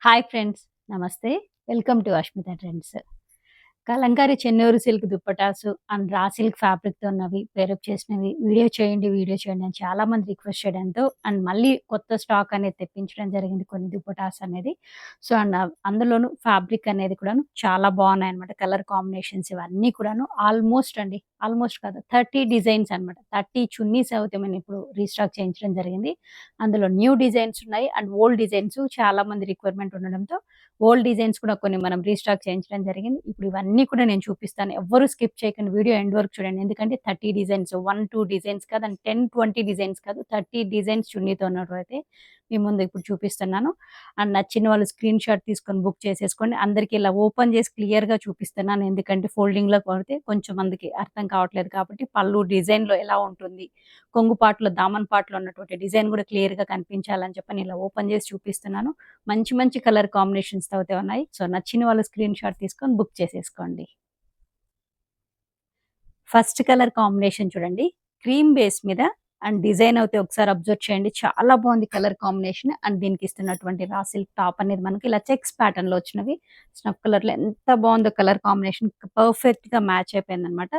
Hi friends. Namaste. Welcome to Ashmita trends. Kalamkari Chennur silk dupattas and raw silk ఫ్యాబ్రిక్‌తో ఉన్నవి, pair up చేసినవి video చేయండి అని చాలామంది రిక్వెస్ట్ చేయడంతో అండ్ మళ్ళీ కొత్త స్టాక్ అనేది తెప్పించడం జరిగింది కొన్ని దుప్పటాస్ అనేది. సో, అండ్ అందులోనూ ఫ్యాబ్రిక్ అనేది కూడాను చాలా బాగున్నాయన్నమాట. కలర్ కాంబినేషన్స్ ఇవన్నీ కూడాను ఆల్మోస్ట్ కాదు 30 డిజైన్స్ అన్నమాట. 30 చున్నీస్ అయితే మనం ఇప్పుడు రీస్టాక్ చేయించడం జరిగింది. అందులో న్యూ డిజైన్స్ ఉన్నాయి అండ్ ఓల్డ్ డిజైన్స్ చాలా మంది రిక్వైర్మెంట్ ఉండడంతో ఓల్డ్ డిజైన్స్ కూడా కొన్ని మనం రీస్టాక్ చేయించడం జరిగింది. ఇప్పుడు ఇవన్నీ కూడా నేను చూపిస్తాను. ఎవ్వరు స్కిప్ చేయకండి. వీడియో ఎండ్ వరకు చూడండి. ఎందుకంటే 30 డిజైన్స్ 1, 2 డిజైన్స్ కాదు అండ్ 10, 20 డిజైన్స్ కాదు. 30 డిజైన్స్ చున్నీతో ఉన్నవైతే మీ ముందు ఇప్పుడు చూపిస్తున్నాను. అండ్ నచ్చిన వాళ్ళు స్క్రీన్ షాట్ తీసుకొని బుక్ చేసేసుకోండి. అందరికి ఇలా ఓపెన్ చేసి క్లియర్‌గా చూపిస్తున్నాను. ఎందుకంటే ఫోల్డింగ్‌లో కొడితే కొంచెం మందికి అర్థం కావట్లేదు కాబట్టి పళ్ళు డిజైన్‌లో ఎలా ఉంటుంది, కొంగు పార్ట్‌లో, దామన్ పార్ట్‌లో ఉన్నటువంటి డిజైన్ కూడా క్లియర్‌గా కనిపించాలని చెప్పని ఇలా ఓపెన్ చేసి చూపిస్తున్నాను. మంచి మంచి కలర్ కాంబినేషన్స్‌తో అయితే ఉన్నాయి. సో, నచ్చిన వాళ్ళు స్క్రీన్ షాట్ తీసుకొని బుక్ చేసేసుకోండి. ఫస్ట్ కలర్ కాంబినేషన్ చూడండి. క్రీమ్ బేస్ మీద అండ్ డిజైన్ అయితే ఒకసారి అబ్జర్వ్ చేయండి. చాలా బాగుంది కలర్ కాంబినేషన్. అండ్ దీనికి ఇస్తున్నటువంటి రా సిల్క్ టాప్ అనేది మనకి ఇలా చెక్స్ ప్యాటర్న్‌లో వచ్చినవి. స్నఫ్ కలర్‌లో ఎంత బాగుందో కలర్ కాంబినేషన్ పర్ఫెక్ట్‌గా మ్యాచ్ అయిపోయిందనమాట.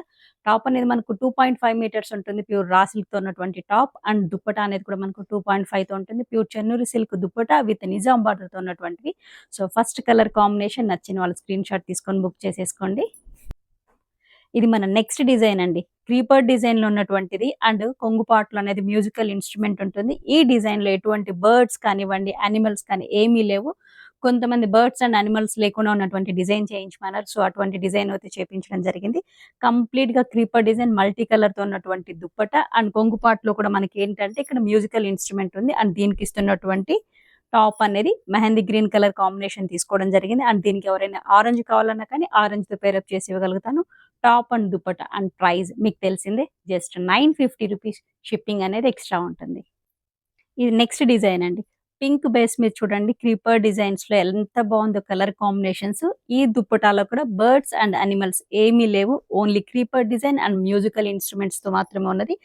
టాప్ అనేది మనకు 2.5 మీటర్స్ ఉంటుంది. ప్యూర్ రా సిల్క్‌తో ఉన్నటువంటి టాప్ అండ్ దుప్పటా అనేది కూడా మనకు 2.5తో ఉంటుంది. Pure Chennuri silk dupatta with Nizam బార్డర్‌తో ఉన్నటువంటివి. సో, ఫస్ట్ కలర్ కాంబినేషన్ నచ్చిన వాళ్ళు స్క్రీన్ షాట్ తీసుకొని బుక్ చేసేసుకోండి. ఇది మన నెక్స్ట్ డిజైన్ అండి. క్రీపర్ డిజైన్‌లో ఉన్నటువంటిది అండ్ కొంగు పార్ట్‌లో అనేది మ్యూజికల్ ఇన్‌స్ట్రుమెంట్ ఉంటుంది. ఈ డిజైన్‌లో ఎటువంటి బర్డ్స్ కానివ్వండి, యానిమల్స్ కానీ ఏమీ లేవు. కొంతమంది బర్డ్స్ అండ్ యానిమల్స్ లేకుండా ఉన్నటువంటి డిజైన్ చేయించమన్నారు. సో, అటువంటి డిజైన్ అయితే చేపించడం జరిగింది. కంప్లీట్‌గా క్రీపర్ డిజైన్ మల్టీ కలర్‌తో ఉన్నటువంటి దుప్పట అండ్ కొంగు పార్ట్‌లో కూడా మనకేంటంటే ఇక్కడ మ్యూజికల్ ఇన్‌స్ట్రుమెంట్ ఉంది. అండ్ దీనికి ఇస్తున్నటువంటి టాప్ అనేది మెహందీ గ్రీన్ కలర్ కాంబినేషన్ తీసుకోవడం జరిగింది. అండ్ దీనికి ఎవరైనా ఆరెంజ్ కావాలన్నా కానీ ఆరెంజ్‌తో పేరప్ చేసి ఇవ్వగలుగుతాను. Top and dupatta and price మీకు తెలిసిందే జస్ట్ 950 రూపీస్. షిప్పింగ్ అనేది ఎక్స్‌ట్రా ఉంటుంది. ఇది నెక్స్ట్ డిజైన్ అండి. పింక్ బేస్ మీద చూడండి క్రీపర్ డిజైన్స్‌లో ఎంత బావుందో కలర్ కాంబినేషన్స్. ఈ దుప్పటాలో కూడా బర్డ్స్ అండ్ యానిమల్స్ ఏమీ లేవు. Only creeper design and musical ఇన్‌స్ట్రుమెంట్స్‌తో మాత్రమే ఉన్నది.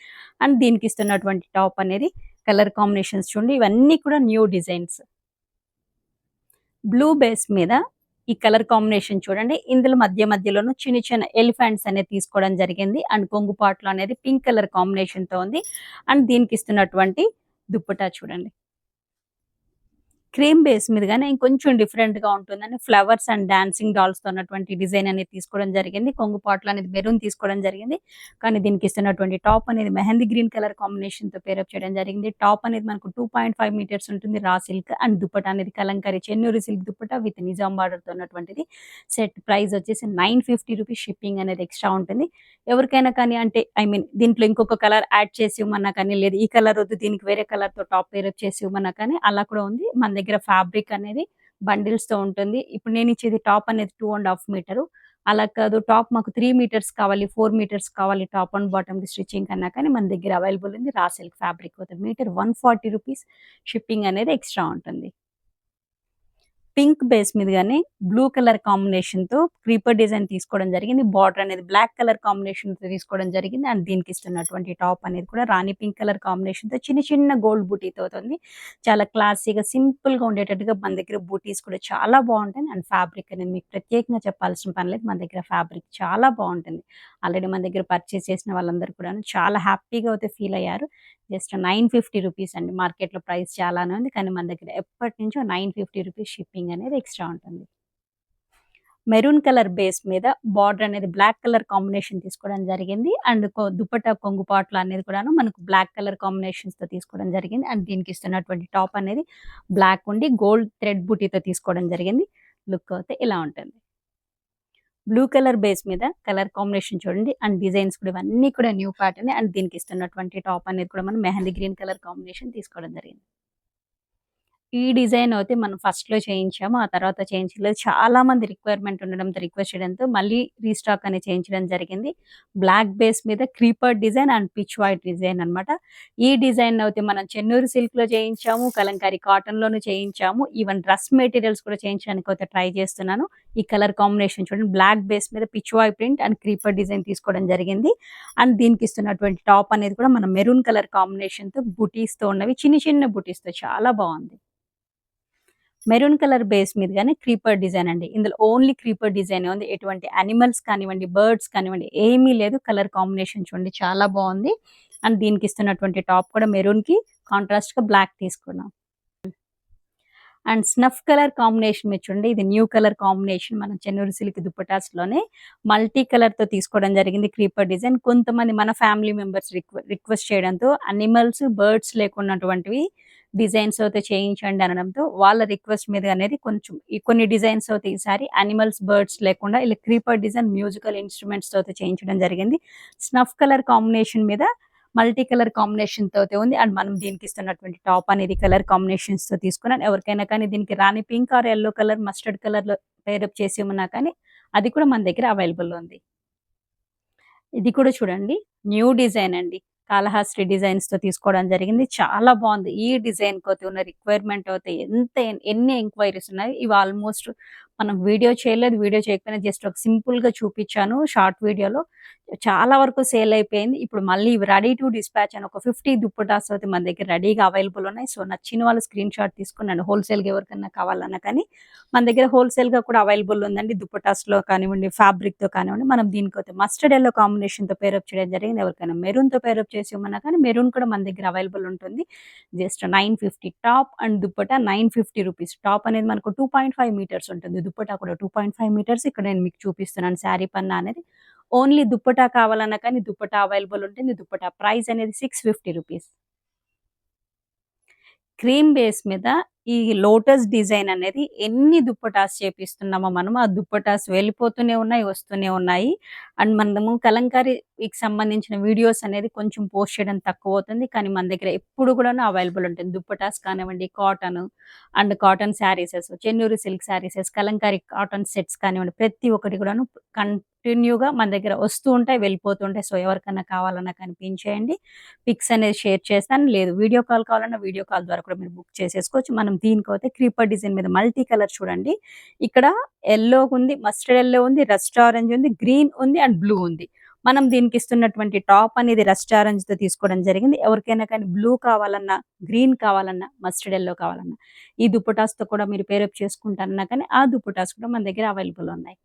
అండ్ దీనికి ఇస్తున్నటువంటి టాప్ అనేది కలర్ కాంబినేషన్స్ చూడండి. ఇవన్నీ కూడా న్యూ డిజైన్స్. బ్లూ బేస్ మీద ఈ కలర్ కాంబినేషన్ చూడండి. ఇందులో మధ్యలోను చిన్న చిన్న ఎలిఫెంట్స్ అనేది తీసుకోవడం జరిగింది. అండ్ కొంగు పార్ట్‌లో అనేది పింక్ కలర్ కాంబినేషన్‌తో ఉంది. అండ్ దీనికి ఇస్తున్నటువంటి దుప్పటా చూడండి. క్రీమ్ బేస్ మీదగానే ఇంకొంచెం డిఫరెంట్‌గా ఉంటుందని ఫ్లవర్స్ అండ్ డాన్సింగ్ డాల్స్‌తో ఉన్నటువంటి డిజైన్ అనేది తీసుకోవడం జరిగింది. కొంగు పార్ట్‌లో అనేది మెరూన్ తీసుకోవడం జరిగింది. కానీ దీనికి ఇస్తున్నటువంటి టాప్ అనేది మెహందీ గ్రీన్ కలర్ కాంబినేషన్‌తో పేరప్ చేయడం జరిగింది. టాప్ అనేది మనకు 2.5 మీటర్స్ ఉంటుంది రా సిల్క్ అండ్ దుప్పటా అనేది కలంకారీ చెన్నూరి సిల్క్ దుప్పటా విత్ నిజాం బార్డర్‌తో ఉన్నటువంటిది. సెట్ ప్రైస్ వచ్చేసి 950 రూపీస్. షిప్పింగ్ అనేది ఎక్స్‌ట్రా ఉంటుంది. ఎవరికైనా కానీ అంటే దీంట్లో ఇంకొక కలర్ యాడ్ చేసి ఇవ్వమన్నా కానీ, లేదు ఈ కలర్ వద్దు దీనికి వేరే కలర్‌తో టాప్ పేరప్ చేసి ఇవ్వమన్నా కానీ అలా కూడా ఉంది. మన దగ్గర ఫ్యాబ్రిక్ అనేది బండిల్స్‌తో ఉంటుంది. ఇప్పుడు నేను ఇచ్చేది టాప్ అనేది 2½ మీటరు. అలా కాదు టాప్ మాకు 3 మీటర్స్ కావాలి, 4 మీటర్స్ కావాలి టాప్ అండ్ బాటమ్‌కి స్టిచ్చింగ్ కన్నా కానీ మన దగ్గర అవైలబుల్ ఉంది. Raw silk fabric with meter 140 rupees. Shipping అనేది ఎక్స్‌ట్రా ఉంటుంది. పింక్ బేస్ మీదగానే బ్లూ కలర్ కాంబినేషన్‌తో క్రీపర్ డిజైన్ తీసుకోవడం జరిగింది. బార్డర్ అనేది బ్లాక్ కలర్ కాంబినేషన్‌తో తీసుకోవడం జరిగింది. అండ్ దీనికి ఇస్తున్నటువంటి టాప్ అనేది కూడా రాణి పింక్ కలర్ కాంబినేషన్‌తో చిన్న చిన్న గోల్డ్ బూటీతో ఉంది. చాలా క్లాసీగా సింపుల్‌గా ఉండేటట్టుగా మన దగ్గర బూటీస్ కూడా చాలా బాగుంటాయి. అండ్ ఫ్యాబ్రిక్ అనేది మీకు ప్రత్యేకంగా చెప్పాల్సిన పని లేదు. మన దగ్గర ఫ్యాబ్రిక్ చాలా బాగుంటుంది. ఆల్రెడీ మన దగ్గర పర్చేస్ చేసిన వాళ్ళందరూ కూడాను చాలా హ్యాపీగా అయితే ఫీల్ అయ్యారు. జస్ట్ 950 రూపీస్ అండి. మార్కెట్‌లో ప్రైస్ చాలానే ఉంది. కానీ మన దగ్గర ఎప్పటినుంచో 950 రూపీస్ షిప్పింగ్ అనేది ఎక్స్‌ట్రా ఉంటుంది. మెరూన్ కలర్ బేస్ మీద బార్డర్ అనేది బ్లాక్ కలర్ కాంబినేషన్ తీసుకోవడం జరిగింది. అండ్ దుపట్టా కొంగు పార్ట్‌లో అనేది కూడాను మనకు బ్లాక్ కలర్ కాంబినేషన్స్‌తో తీసుకోవడం జరిగింది. అండ్ దీనికి ఇస్తున్నటువంటి టాప్ అనేది బ్లాక్ ఉండి గోల్డ్ థ్రెడ్ బూటీతో తీసుకోవడం జరిగింది. లుక్ అయితే ఇలా ఉంటుంది. బ్లూ కలర్ బేస్ మీద కలర్ కాంబినేషన్ చూడండి. అండ్ డిజైన్స్ కూడా ఇవన్నీ కూడా న్యూ ప్యాటర్న్. అండ్ దీనికి ఇస్తున్నటువంటి టాప్ అనేది కూడా మనం మెహందీ గ్రీన్ కలర్ కాంబినేషన్ తీసుకోవడం జరిగింది. ఈ డిజైన్ అయితే మనం ఫస్ట్‌లో చేయించాము. ఆ తర్వాత చేయించలేదు. చాలా మంది రిక్వైర్మెంట్ ఉండడంతో, రిక్వెస్ట్ చేయడంతో మళ్ళీ రీస్టాక్ అనేది చేయించడం జరిగింది. బ్లాక్ బేస్ మీద creeper design and pitch white design అన్నమాట. ఈ డిజైన్ అయితే మనం చెన్నూరు సిల్క్‌లో చేయించాము. కలంకారీ కాటన్‌లోను చేయించాము. ఈవెన్ డ్రెస్ మెటీరియల్స్ కూడా చేయించడానికి అయితే ట్రై చేస్తున్నాను. ఈ కలర్ కాంబినేషన్ చూడండి. బ్లాక్ బేస్ మీద పిచ్ వై ప్రింట్ అండ్ క్రీపర్ డిజైన్ తీసుకోవడం జరిగింది. అండ్ దీనికి ఇస్తున్నటువంటి టాప్ అనేది కూడా మనం మెరూన్ కలర్ కాంబినేషన్‌తో బుటీస్‌తో ఉన్నవి. చిన్న చిన్న బుటీస్‌తో చాలా బావుంది. మెరూన్ కలర్ బేస్ మీద గాని క్రీపర్ డిజైన్ అండి. ఇందులో ఓన్లీ క్రీపర్ డిజైనే ఉంది. ఎటువంటి యానిమల్స్ కానివ్వండి, బర్డ్స్ కానివ్వండి ఏమీ లేదు. కలర్ కాంబినేషన్ చూడండి చాలా బావుంది. అండ్ దీనికి ఇస్తున్నటువంటి టాప్ కూడా మెరూన్‌కి కాంట్రాస్ట్‌గా బ్లాక్ తీసుకున్నాం. అండ్ స్నఫ్ కలర్ కాంబినేషన్ మీరు చూడండి. ఇది న్యూ కలర్ కాంబినేషన్ మన చెన్నూరు సిల్క్ దుపట్టాస్‌లోనే మల్టీ కలర్‌తో తీసుకోవడం జరిగింది క్రీపర్ డిజైన్. కొంతమంది మన ఫ్యామిలీ మెంబర్స్ రిక్వెస్ట్ చేయడంతో అనిమల్స్, బర్డ్స్ లేకున్నటువంటివి డిజైన్స్ అయితే చేయించండి అనడంతో వాళ్ళ రిక్వెస్ట్ మీద అనేది కొంచెం ఈ కొన్ని డిజైన్స్ అయితే ఈసారి అనిమల్స్, బర్డ్స్ లేకుండా ఇలా క్రీపర్ డిజైన్ మ్యూజికల్ ఇన్‌స్ట్రుమెంట్స్‌తో అయితే చేయించడం జరిగింది. స్నఫ్ కలర్ కాంబినేషన్ మీద మల్టీ కలర్ కాంబినేషన్‌తో అయితే ఉంది. అండ్ మనం దీనికి ఇస్తున్నటువంటి టాప్ అనేది కలర్ కాంబినేషన్స్‌తో తీసుకున్నాను. ఎవరికైనా కానీ దీనికి rani pink or yellow colour, mustard కలర్‌లో పేరప్ చేసి ఇవ్వమన్నా కానీ అది కూడా మన దగ్గర అవైలబుల్‌లో ఉంది. ఇది కూడా చూడండి న్యూ డిజైన్ అండి. కాళహస్త్రి డిజైన్స్‌తో తీసుకోవడం జరిగింది. చాలా బావుంది. ఈ డిజైన్‌కైతే ఉన్న రిక్వైర్‌మెంట్ అయితే ఎన్ని ఎంక్వైరీస్ ఉన్నాయి. ఇవి ఆల్‌మోస్ట్ మనం వీడియో చేయలేదు. వీడియో చేయకపోయినా జస్ట్ ఒక సింపుల్‌గా చూపించాను షార్ట్ వీడియోలో. చాలా వరకు సేల్ అయిపోయింది. ఇప్పుడు మళ్ళీ ఇవి రెడీ టు డిస్పాచ్ అని ఒక 50 దుప్పటాస్ అయితే మన దగ్గర రెడీగా అవైలబుల్ ఉన్నాయి. సో, నచ్చిన వాళ్ళు స్క్రీన్ షాట్ తీసుకున్నాను. హోల్‌సేల్‌గా ఎవరికన్నా కావాలన్నా కానీ మన దగ్గర హోల్‌సేల్‌గా కూడా అవైలబుల్ ఉందండి. దుప్పటాస్‌లో కానివ్వండి, ఫ్యాబ్రిక్‌తో కానివ్వండి. మనం దీనికైతే మస్టర్డ్ యెల్లో కాంబినేషన్‌తో పేరప్ చేయడం జరిగింది. ఎవరికైనా మెరూన్‌తో పేరప్ చేసి ఇవ్వమన్నా కానీ మెరూన్ కూడా మన దగ్గర అవైలబుల్ ఉంటుంది. Just 950 top and dupatta 950 rupees. Top అనేది మనకు 2.5 మీటర్స్ ఉంటుంది. దుప్పటా కూడా 2.5 మీటర్స్. ఇక్కడ నేను మీకు చూపిస్తున్నాను శారీ పన్నా అనేది. ఓన్లీ దుప్పటా కావాలన్నా కానీ దుప్పటా అవైలబుల్ ఉంటుంది. దుప్పటా ప్రైస్ అనేది 650 రూపీస్. క్రీమ్ బేస్ మీద ఈ లోటస్ డిజైన్ అనేది ఎన్ని దుప్పటాస్ చేపిస్తున్నామో మనం ఆ దుప్పటాస్ వెళ్ళిపోతూనే ఉన్నాయి, వస్తూనే ఉన్నాయి. అండ్ మనము కలంకారీకి సంబంధించిన వీడియోస్ అనేది కొంచెం పోస్ట్ చేయడం తక్కువవుతుంది. కానీ మన దగ్గర ఎప్పుడు కూడాను అవైలబుల్ ఉంటుంది. దుప్పటాస్ కానివ్వండి, cotton and cotton saris, Chennur silk saris, Kalamkari cotton sets కానివ్వండి ప్రతి ఒక్కటి కూడాను కంటిన్యూగా మన దగ్గర వస్తూ ఉంటాయి, వెళ్ళిపోతూ ఉంటాయి. సో, ఎవరికన్నా కావాలన్నా కనిపించేయండి. పిక్స్ అనేది షేర్ చేస్తాను. లేదు వీడియో కాల్ కావాలన్నా వీడియో కాల్ ద్వారా కూడా మీరు బుక్ చేసేసుకోవచ్చు. మనం దీనికైతే క్రీపర్ డిజైన్ మీద మల్టీ కలర్ చూడండి. ఇక్కడ యెల్లోగుంది, మస్టర్డ్ యెల్లో ఉంది, రస్ట్ ఆరెంజ్ ఉంది, గ్రీన్ ఉంది అండ్ బ్లూ ఉంది. మనం దీనికి ఇస్తున్నటువంటి టాప్ అనేది రస్ట్ ఆరెంజ్‌తో తీసుకోవడం జరిగింది. ఎవరికైనా కానీ బ్లూ కావాలన్నా, గ్రీన్ కావాలన్నా, మస్టర్డ్ యెల్లో కావాలన్నా ఈ దుపటాస్‌తో కూడా మీరు పేరప్ చేసుకుంటారన్నా కానీ ఆ దుపటాస్ కూడా మన దగ్గర అవైలబుల్ ఉన్నాయి.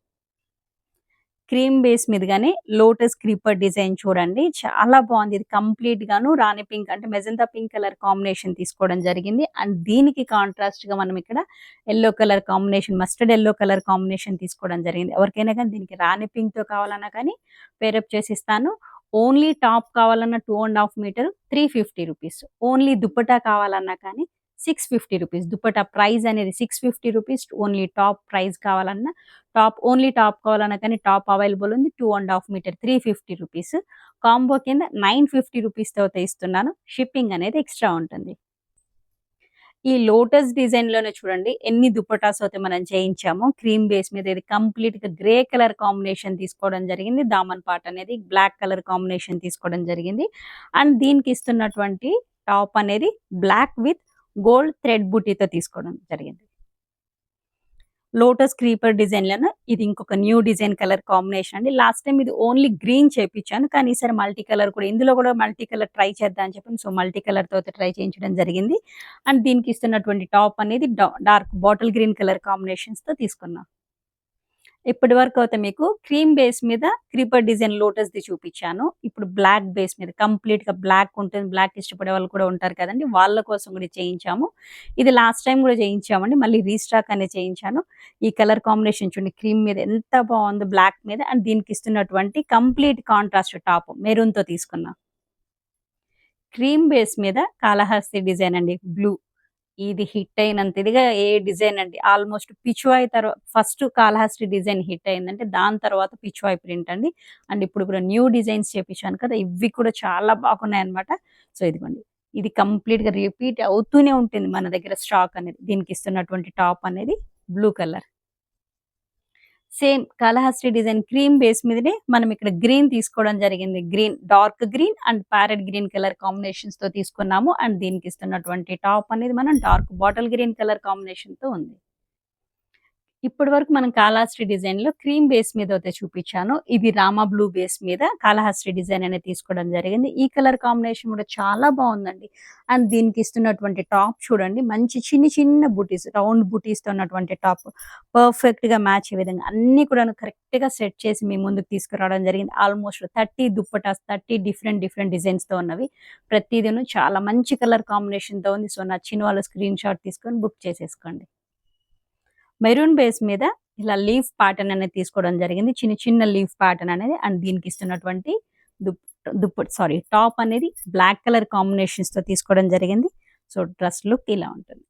క్రీమ్ బేస్ మీదగానే లోటస్ క్రీపర్ డిజైన్ చూడండి. చాలా బావుంది. ఇది కంప్లీట్ గాను రాణి పింక్ అంటే మెజంతా పింక్ కలర్ కాంబినేషన్ తీసుకోవడం జరిగింది. అండ్ దీనికి కాంట్రాస్ట్‌గా మనం ఇక్కడ yellow colour combination, mustard yellow colour combination తీసుకోవడం జరిగింది. ఎవరికైనా గానీ దీనికి రాణి పింక్‌తో కావాలన్నా కానీ పేరప్ చేసిస్తాను. ఓన్లీ టాప్ కావాలన్నా 2½ మీటర్ 350 రూపీస్. ఓన్లీ దుపట్టా కావాలన్నా కానీ 650 రూపీస్. దుపట్టా ప్రైస్ అనేది 650 రూపీస్. ఓన్లీ టాప్ ప్రైస్ కావాలన్నా ఓన్లీ టాప్ కావాలన్నా కానీ టాప్ అవైలబుల్ ఉంది. 2½ మీటర్ 350 రూపీస్. కాంబో కింద 950 రూపీస్‌తో అయితే ఇస్తున్నాను. షిప్పింగ్ అనేది ఎక్స్‌ట్రా ఉంటుంది. ఈ లోటస్ డిజైన్‌లోనే చూడండి ఎన్ని దుపట్టాస్ అయితే మనం చేయించామో. క్రీమ్ బేస్ మీద ఇది కంప్లీట్‌గా గ్రే కలర్ కాంబినేషన్ తీసుకోవడం జరిగింది. దామన్ పార్ట్ అనేది బ్లాక్ కలర్ కాంబినేషన్ తీసుకోవడం జరిగింది. అండ్ దీనికి ఇస్తున్నటువంటి టాప్ అనేది బ్లాక్ విత్ గోల్డ్ థ్రెడ్ బూటీతో తీసుకోవడం జరిగింది. లోటస్ క్రీపర్ డిజైన్‌లోన ఇది ఇంకొక న్యూ డిజైన్ కలర్ కాంబినేషన్ అండి. లాస్ట్ టైమ్ ఇది ఓన్లీ గ్రీన్ చేపిచ్చాను. కానీ ఈసారి మల్టీ కలర్ కూడా ఇందులో కూడా మల్టీ కలర్ ట్రై చేద్దాం అని చెప్పి సో, మల్టీ కలర్‌తో అయితే ట్రై చేయించడం జరిగింది. అండ్ దీనికి ఇస్తున్నటువంటి టాప్ అనేది డార్క్ బాటిల్ గ్రీన్ కలర్ కాంబినేషన్స్‌తో తీసుకున్నాం. ఇప్పటి వరకు అయితే మీకు క్రీమ్ బేస్ మీద క్రీపర్ డిజైన్ లోటస్‌ది చూపిచ్చాను. ఇప్పుడు బ్లాక్ బేస్ మీద కంప్లీట్‌గా బ్లాక్ ఉంటుంది. బ్లాక్ ఇష్టపడే వాళ్ళు కూడా ఉంటారు కదండీ! వాళ్ళ కోసం కూడా చేయించాము. ఇది లాస్ట్ టైమ్ కూడా చేయించామండి. మళ్ళీ రీస్టాక్ అనేది చేయించాను. ఈ కలర్ కాంబినేషన్ చూడండి క్రీమ్ మీద ఎంత బావుందో బ్లాక్ మీద అండ్ దీనికి ఇస్తున్నటువంటి కంప్లీట్ కాంట్రాస్ట్ టాప్ మెరూన్‌తో తీసుకున్నా. క్రీమ్ బేస్ మీద కాళహస్తి డిజైన్ అండి బ్లూ. ఇది హిట్ అయినంత ఇదిగా ఏ డిజైన్ అండి. Almost Pichwai first Kalahasti design hit అయిందంటే దాని తర్వాత పిచ్‌వాయి ప్రింట్ అండి. అండ్ ఇప్పుడు కూడా న్యూ డిజైన్స్ చేపించాను కదా! ఇవి కూడా చాలా బాగున్నాయన్నమాట. సో, ఇదిగోండి. ఇది కంప్లీట్‌గా రిపీట్ అవుతూనే ఉంటుంది మన దగ్గర స్టాక్ అనేది. దీనికి ఇస్తున్నటువంటి టాప్ అనేది blue colour. Same Kalahasti design cream base మీదనే మనం ఇక్కడ గ్రీన్ తీసుకోవడం జరిగింది. Green, dark green and parrot green colour కాంబినేషన్స్‌తో తీసుకున్నాము. అండ్ దీనికి ఇస్తున్నటువంటి టాప్ అనేది మనం డార్క్ బాటిల్ గ్రీన్ కలర్ కాంబినేషన్‌తో ఉంది. ఇప్పటి వరకు మనం కాళహస్త్రి డిజైన్‌లో క్రీమ్ బేస్ మీద అయితే చూపించాను. ఇది రామా బ్లూ బేస్ మీద కాళహస్త్రి డిజైన్ అనేది తీసుకోవడం జరిగింది. ఈ కలర్ కాంబినేషన్ కూడా చాలా బావుందండి. అండ్ దీనికి ఇస్తున్నటువంటి టాప్ చూడండి. మంచి చిన్ని చిన్న బూటీస్, రౌండ్ బూటీస్‌తో ఉన్నటువంటి టాప్. పర్ఫెక్ట్‌గా మ్యాచ్ అయ్యే విధంగా అన్నీ కూడాను కరెక్ట్‌గా సెట్ చేసి మీ ముందుకు తీసుకురావడం జరిగింది. ఆల్మోస్ట్ 30 దుప్పటాస్, 30 డిఫరెంట్ డిఫరెంట్ డిజైన్స్‌తో ఉన్నవి. ప్రతిదిను చాలా మంచి కలర్ కాంబినేషన్‌తో ఉంది. సో, నచ్చిన వాళ్ళు స్క్రీన్ షాట్ తీసుకొని బుక్ చేసేసుకోండి. మెరూన్ బేస్ మీద ఇలా లీఫ్ ప్యాటర్న్ అనేది తీసుకోవడం జరిగింది. చిన్న చిన్న లీఫ్ ప్యాటర్న్ అనేది అండ్ దీనికి ఇస్తున్నటువంటి టాప్ అనేది బ్లాక్ కలర్ కాంబినేషన్స్‌తో తీసుకోవడం జరిగింది. సో, డ్రెస్ లుక్ ఇలా ఉంటుంది.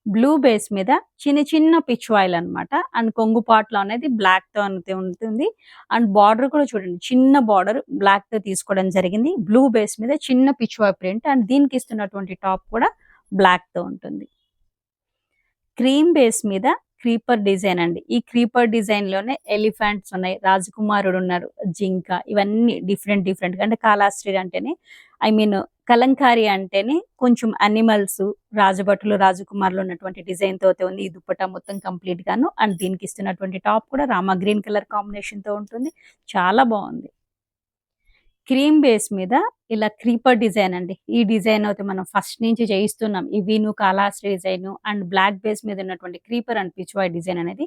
బ్లూ బేస్ మీద చిన్న చిన్న పిచ్ వాయిల్ అనమాట. అండ్ కొంగు పార్ట్‌లో అనేది బ్లాక్‌తో అనేది ఉంటుంది. అండ్ బార్డర్ కూడా చూడండి చిన్న బార్డర్ బ్లాక్‌తో తీసుకోవడం జరిగింది. బ్లూ బేస్ మీద చిన్న పిచ్ వాయ్ ప్రింట్ అండ్ దీనికి ఇస్తున్నటువంటి టాప్ కూడా బ్లాక్‌తో ఉంటుంది. క్రీమ్ బేస్ మీద క్రీపర్ డిజైన్ అండి. ఈ క్రీపర్ డిజైన్‌లోనే ఎలిఫెంట్స్ ఉన్నాయి. రాజకుమారుడు ఉన్నారు. జింక ఇవన్నీ డిఫరెంట్ డిఫరెంట్‌గా అంటే కాళహస్త్రి అంటేనే ఐ మీన్ కలంకారీ అంటేనే కొంచెం యానిమల్స్, రాజభటులు, రాజకుమారులు ఉన్నటువంటి డిజైన్‌తో అయితే ఉంది. ఈ దుప్పట్టా మొత్తం కంప్లీట్ గాను అండ్ దీనికి ఇస్తున్నటువంటి టాప్ కూడా రామా గ్రీన్ కలర్ కాంబినేషన్‌తో ఉంటుంది. చాలా బావుంది. క్రీమ్ బేస్ మీద ఇలా క్రీపర్ డిజైన్ అండి. ఈ డిజైన్ అయితే మనం ఫస్ట్ నుంచి చేయిస్తున్నాం. ఈ వీను, Kalahasti design and black base మీద ఉన్నటువంటి creeper and Pichwai design అనేది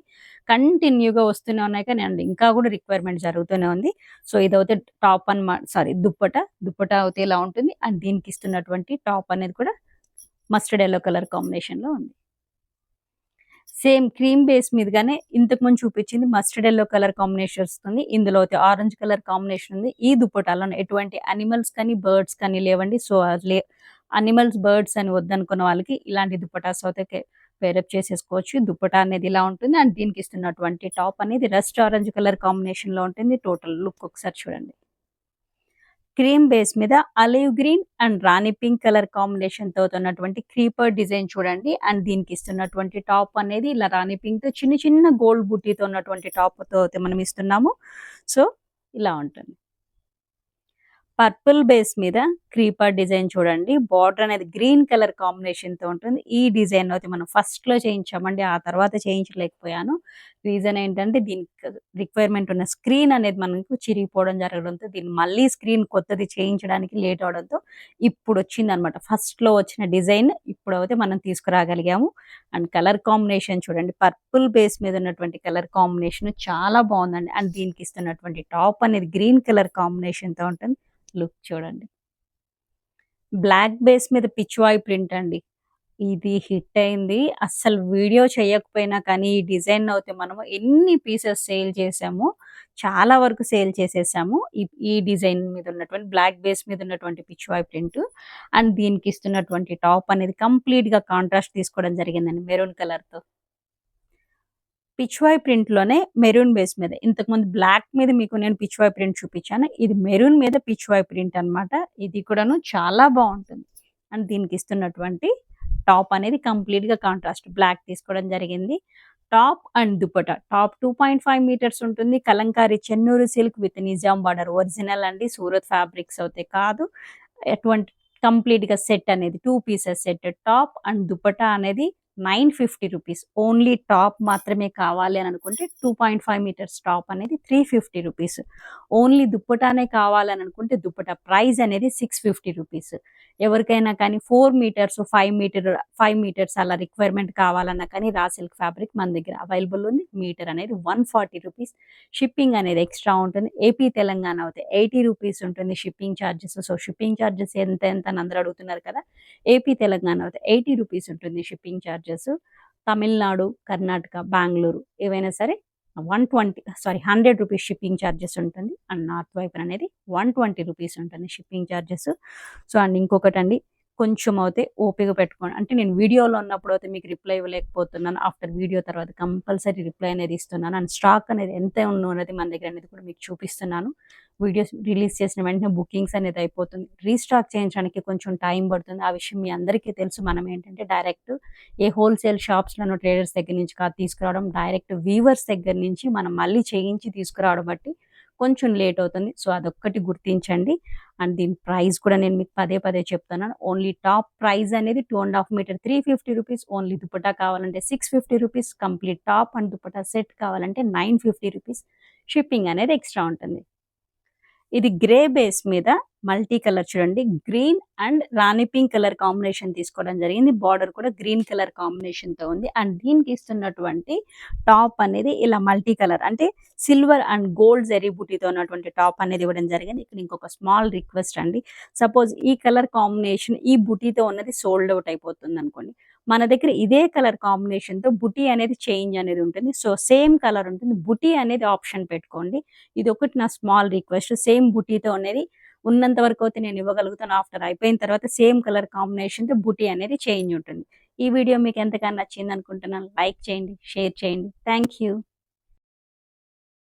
కంటిన్యూగా వస్తూనే ఉన్నాయి కానీ అండ్ ఇంకా కూడా రిక్వైర్మెంట్ జరుగుతూనే ఉంది. సో, ఇదైతే టాప్ దుప్పట. దుప్పట అయితే ఇలా ఉంటుంది. అండ్ దీనికి ఇస్తున్నటువంటి టాప్ అనేది కూడా మస్టర్డ్ యెల్లో కలర్ కాంబినేషన్‌లో ఉంది. సేమ్ క్రీమ్ బేస్ మీదగానే ఇంతకుముందు చూపించింది మస్టర్డ్ యెల్లో కలర్ కాంబినేషన్ వస్తుంది. ఇందులో అయితే ఆరెంజ్ కలర్ కాంబినేషన్ ఉంది. ఈ దుప్పటాలో ఎటువంటి యానిమల్స్ కానీ, బర్డ్స్ కానీ లేవండి. సో, యానిమల్స్, బర్డ్స్ అని వద్దనుకున్న వాళ్ళకి ఇలాంటి దుప్పటాస్ అయితే పేరప్ చేసేసుకోవచ్చు. దుప్పటా అనేది ఇలా ఉంటుంది. అండ్ దీనికి ఇస్తున్నటువంటి టాప్ అనేది రస్ట్ ఆరెంజ్ కలర్ కాంబినేషన్‌లో ఉంటుంది. టోటల్ లుక్ ఒకసారి చూడండి. క్రీమ్ బేస్ మీద olive green and Rani pink colour కాంబినేషన్‌తో ఉన్నటువంటి క్రీపర్ డిజైన్ చూడండి. అండ్ దీనికి ఇస్తున్నటువంటి టాప్ అనేది ఇలా రాణి పింక్‌తో చిన్న చిన్న గోల్డ్ బుట్టీతో ఉన్నటువంటి టాప్‌తో అయితే మనం ఇస్తున్నాము. సో, ఇలా ఉంటుంది. పర్పుల్ బేస్ మీద క్రీపర్ డిజైన్ చూడండి. బార్డర్ అనేది గ్రీన్ కలర్ కాంబినేషన్‌తో ఉంటుంది. ఈ డిజైన్ అయితే మనం ఫస్ట్‌లో చేయించామండి. ఆ తర్వాత చేయించలేకపోయాను. రీజన్ ఏంటంటే దీనికి రిక్వైర్మెంట్ ఉన్న స్క్రీన్ అనేది మనకు చిరిగిపోవడం జరగడంతో దీన్ని మళ్ళీ స్క్రీన్ కొత్తది చేయించడానికి లేట్ అవ్వడంతో ఇప్పుడొచ్చిందనమాట. ఫస్ట్‌లో వచ్చిన డిజైన్ ఇప్పుడైతే మనం తీసుకురాగలిగాము. అండ్ కలర్ కాంబినేషన్ చూడండి. పర్పుల్ బేస్ మీద ఉన్నటువంటి కలర్ కాంబినేషన్ చాలా బావుందండి. అండ్ దీనికి ఇస్తున్నటువంటి టాప్ అనేది గ్రీన్ కలర్ కాంబినేషన్‌తో ఉంటుంది. లుక్ చూడండి. బ్లాక్ బేస్ మీద పిచ్‌వాయ్ ప్రింట్ అండి. ఇది హిట్ అయింది. అస్సలు వీడియో చేయకపోయినా కానీ ఈ డిజైన్ అయితే మనము ఎన్ని పీసెస్ సేల్ చేసామో, చాలా వరకు సేల్ చేసేసాము. ఈ డిజైన్ మీద ఉన్నటువంటి బ్లాక్ బేస్ మీద ఉన్నటువంటి పిచ్‌వాయ్ ప్రింట్ అండ్ దీనికి ఇస్తున్నటువంటి టాప్ అనేది కంప్లీట్‌గా కాంట్రాస్ట్ తీసుకోవడం జరిగిందండి మెరూన్ కలర్‌తో. పిచ్‌వాయ్ ప్రింట్‌లోనే మెరూన్ బేస్ మీద ఇంతకుముందు బ్లాక్ మీద మీకు నేను పిచ్‌వాయ్ ప్రింట్ చూపించాను. ఇది మెరూన్ మీద పిచ్‌వాయ్ ప్రింట్ అన్నమాట. ఇది కూడాను చాలా బావుంటుంది. అండ్ దీనికి ఇస్తున్నటువంటి టాప్ అనేది కంప్లీట్‌గా కాంట్రాస్ట్ బ్లాక్ తీసుకోవడం జరిగింది. Top and dupatta. Top 2.5 metres ఉంటుంది. Kalamkari Chennur silk with Nizam border original అండి. సూరత్ ఫ్యాబ్రిక్స్ అయితే కాదు. ఎటువంటి కంప్లీట్‌గా సెట్ అనేది 2 pieces set. Top and dupatta అనేది 950 రూపీస్. ఓన్లీ టాప్ మాత్రమే కావాలి అని అనుకుంటే 2.5 మీటర్స్ టాప్ అనేది 350 రూపీస్. ఓన్లీ దుప్పటానే కావాలని అనుకుంటే దుప్పటా ప్రైస్ అనేది 650 రూపీస్. ఎవరికైనా కానీ 4 మీటర్స్, 5 మీటర్స్ అలా రిక్వైర్మెంట్ కావాలన్నా కానీ రా సిల్క్ ఫ్యాబ్రిక్ మన దగ్గర అవైలబుల్ ఉంది. మీటర్ అనేది 140 రూపీస్. షిప్పింగ్ అనేది ఎక్స్ట్రా ఉంటుంది. ఏపీ, తెలంగాణ అయితే 80 రూపీస్ ఉంటుంది shipping charges. So, shipping charges ఎంత అని అందరూ అడుగుతున్నారు కదా! ఏపీ, తెలంగాణ అయితే 80 రూపీస్ ఉంటుంది షిప్పింగ్ ఛార్జెస్. తమిళనాడు, కర్ణాటక, బెంగుళూరు ఏవైనా సరే 100 రూపీస్ షిప్పింగ్ ఛార్జెస్ ఉంటుంది. అండ్ నార్త్ వైపున అనేది 120 రూపీస్ ఉంటుంది షిప్పింగ్ ఛార్జెస్. సో, అండ్ ఇంకొకటండి కొంచెం అయితే ఓపిక పెట్టుకోండి. అంటే నేను వీడియోలో ఉన్నప్పుడు అయితే మీకు రిప్లై ఇవ్వలేకపోతున్నాను. ఆఫ్టర్ వీడియో తర్వాత కంపల్సరీ రిప్లై అనేది ఇస్తున్నాను. అండ్ స్టాక్ అనేది ఎంత ఉన్నది మన దగ్గర అనేది కూడా మీకు చూపిస్తున్నాను. వీడియోస్ రిలీజ్ చేసిన వెంటనే బుకింగ్స్ అనేది అయిపోతుంది. రీస్టాక్ చేయించడానికి కొంచెం టైం పడుతుంది. ఆ విషయం మీ అందరికీ తెలుసు. మనం ఏంటంటే డైరెక్ట్ ఏ హోల్‌సేల్ షాప్స్‌లోనో ట్రేడర్స్ దగ్గర నుంచి కాదు తీసుకురావడం. డైరెక్ట్ వీవర్స్ దగ్గర నుంచి మనం మళ్ళీ చేయించి తీసుకురావడం బట్టి కొంచెం లేట్ అవుతుంది. సో, అదొక్కటి గుర్తించండి. అండ్ దీని ప్రైస్ కూడా నేను మీకు పదే పదే చెప్తున్నాను. ఓన్లీ టాప్ ప్రైస్ అనేది 2½ మీటర్ 350 రూపీస్. ఓన్లీ దుపట్టా కావాలంటే 650 rupees. Complete top and dupatta set కావాలంటే 950 రూపీస్. షిప్పింగ్ అనేది ఎక్స్ట్రా ఉంటుంది. ఇది గ్రే బేస్ మీద మల్టీ కలర్ చూడండి. Green and Rani pink colour combination తీసుకోవడం జరిగింది. బార్డర్ కూడా గ్రీన్ కలర్ కాంబినేషన్‌తో ఉంది. అండ్ దీనికి ఇస్తున్నటువంటి టాప్ అనేది ఇలా మల్టీ కలర్ అంటే సిల్వర్ అండ్ గోల్డ్ జరీ బూటీతో ఉన్నటువంటి టాప్ అనేది ఇవ్వడం జరిగింది. ఇక్కడ ఇంకొక స్మాల్ రిక్వెస్ట్ అండి. సపోజ్ ఈ కలర్ కాంబినేషన్ ఈ బూటీతో ఉన్నది సోల్డ్ ఔట్ అయిపోతుందనుకోండి. మన దగ్గర ఇదే కలర్ కాంబినేషన్‌తో బుటీ అనేది చేంజ్ అనేది ఉంటుంది. సో, సేమ్ కలర్ ఉంటుంది. బుటీ అనేది ఆప్షన్ పెట్టుకోండి. ఇదొకటి నా స్మాల్ రిక్వెస్ట్. సేమ్ బుటీతో అనేది ఉన్నంత వరకైతే నేను ఇవ్వగలుగుతాను. ఆఫ్టర్ అయిపోయిన తర్వాత సేమ్ కలర్ కాంబినేషన్‌తో బుటీ అనేది చేంజ్ ఉంటుంది. ఈ వీడియో మీకు ఎంతగానో నచ్చిందనుకుంటున్నాను. లైక్ చేయండి, షేర్ చేయండి. Thank you.